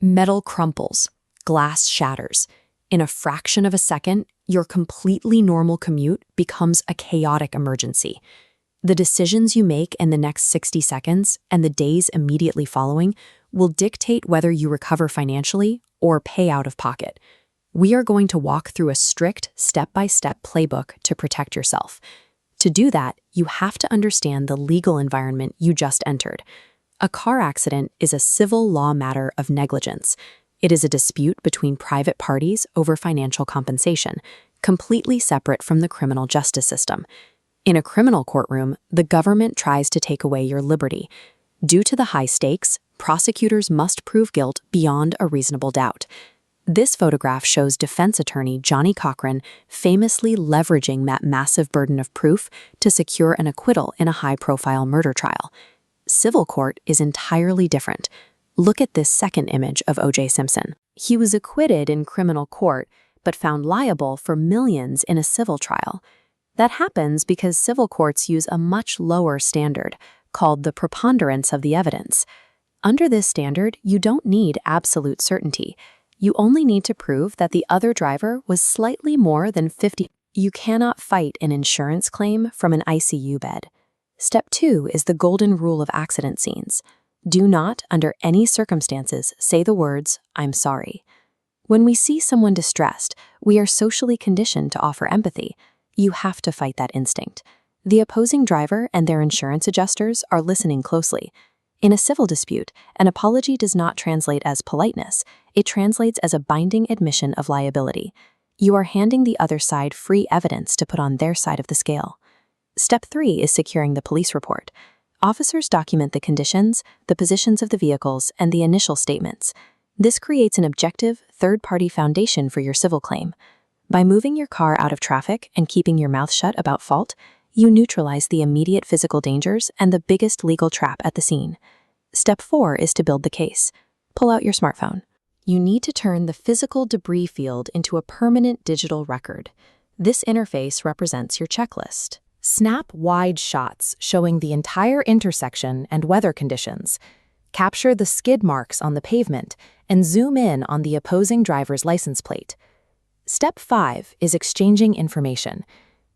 Metal crumples, glass shatters. In a fraction of a second, your completely normal commute becomes a chaotic emergency. The decisions you make in the next 60 seconds and the days immediately following will dictate whether you recover financially or pay out of pocket. We are going to walk through a strict step-by-step playbook to protect yourself. To do that, you have to understand the legal environment you just entered. A car accident is a civil law matter of negligence. It is a dispute between private parties over financial compensation, completely separate from the criminal justice system. In a criminal courtroom, the government tries to take away your liberty. Due to the high stakes, prosecutors must prove guilt beyond a reasonable doubt. This photograph shows defense attorney Johnny Cochran famously leveraging that massive burden of proof to secure an acquittal in a high-profile murder trial. Civil court is entirely different. Look at this second image of O.J. Simpson. He was acquitted in criminal court, but found liable for millions in a civil trial. That happens because civil courts use a much lower standard, called the preponderance of the evidence. Under this standard, you don't need absolute certainty. You only need to prove that the other driver was slightly more than 50. You cannot fight an insurance claim from an ICU bed. Step 2 is the golden rule of accident scenes. Do not, under any circumstances, say the words, "I'm sorry." When we see someone distressed, we are socially conditioned to offer empathy. You have to fight that instinct. The opposing driver and their insurance adjusters are listening closely. In a civil dispute, an apology does not translate as politeness. It translates as a binding admission of liability. You are handing the other side free evidence to put on their side of the scale. Step 3 is securing the police report. Officers document the conditions, the positions of the vehicles, and the initial statements. This creates an objective, third-party foundation for your civil claim. By moving your car out of traffic and keeping your mouth shut about fault, you neutralize the immediate physical dangers and the biggest legal trap at the scene. Step 4 is to build the case. Pull out your smartphone. You need to turn the physical debris field into a permanent digital record. This interface represents your checklist. Snap wide shots showing the entire intersection and weather conditions. Capture the skid marks on the pavement and zoom in on the opposing driver's license plate. Step 5 is exchanging information.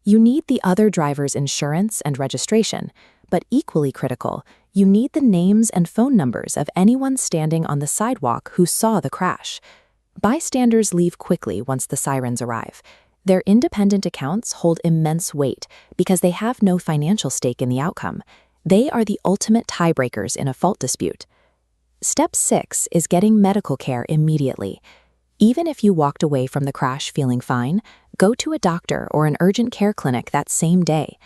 You need the other driver's insurance and registration, but equally critical, you need the names and phone numbers of anyone standing on the sidewalk who saw the crash. Bystanders leave quickly once the sirens arrive. Their independent accounts hold immense weight because they have no financial stake in the outcome. They are the ultimate tiebreakers in a fault dispute. Step 6 is getting medical care immediately. Even if you walked away from the crash feeling fine, go to a doctor or an urgent care clinic that same day.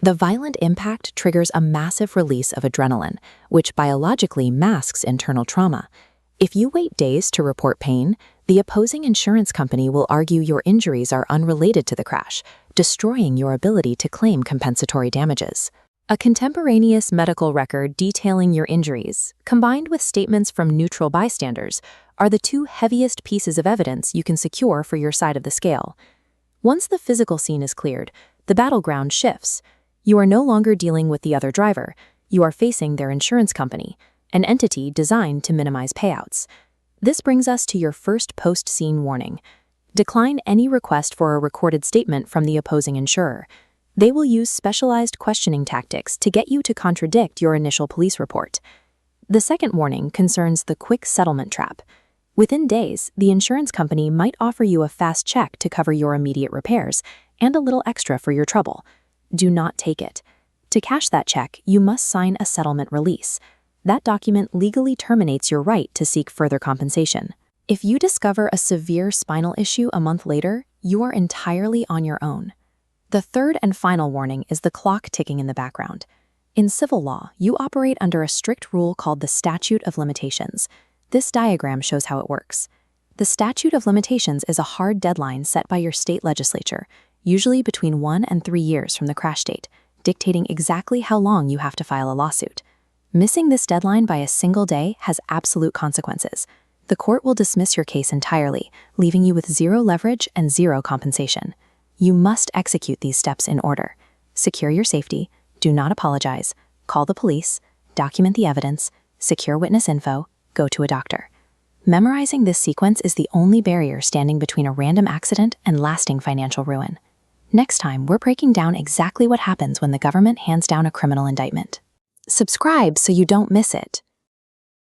The violent impact triggers a massive release of adrenaline, which biologically masks internal trauma. If you wait days to report pain, the opposing insurance company will argue your injuries are unrelated to the crash, destroying your ability to claim compensatory damages. A contemporaneous medical record detailing your injuries, combined with statements from neutral bystanders, are the two heaviest pieces of evidence you can secure for your side of the scale. Once the physical scene is cleared, the battleground shifts. You are no longer dealing with the other driver. You are facing their insurance company, an entity designed to minimize payouts. This brings us to your first post-scene warning. Decline any request for a recorded statement from the opposing insurer. They will use specialized questioning tactics to get you to contradict your initial police report. The second warning concerns the quick settlement trap. Within days, the insurance company might offer you a fast check to cover your immediate repairs and a little extra for your trouble. Do not take it. To cash that check, you must sign a settlement release. That document legally terminates your right to seek further compensation. If you discover a severe spinal issue a month later, you are entirely on your own. The third and final warning is the clock ticking in the background. In civil law, you operate under a strict rule called the statute of limitations. This diagram shows how it works. The statute of limitations is a hard deadline set by your state legislature, usually between 1 and 3 years from the crash date, dictating exactly how long you have to file a lawsuit. Missing this deadline by a single day has absolute consequences. The court will dismiss your case entirely, leaving you with zero leverage and zero compensation. You must execute these steps in order. Secure your safety, do not apologize, call the police, document the evidence, secure witness info, go to a doctor. Memorizing this sequence is the only barrier standing between a random accident and lasting financial ruin. Next time, we're breaking down exactly what happens when the government hands down a criminal indictment. Subscribe so you don't miss it.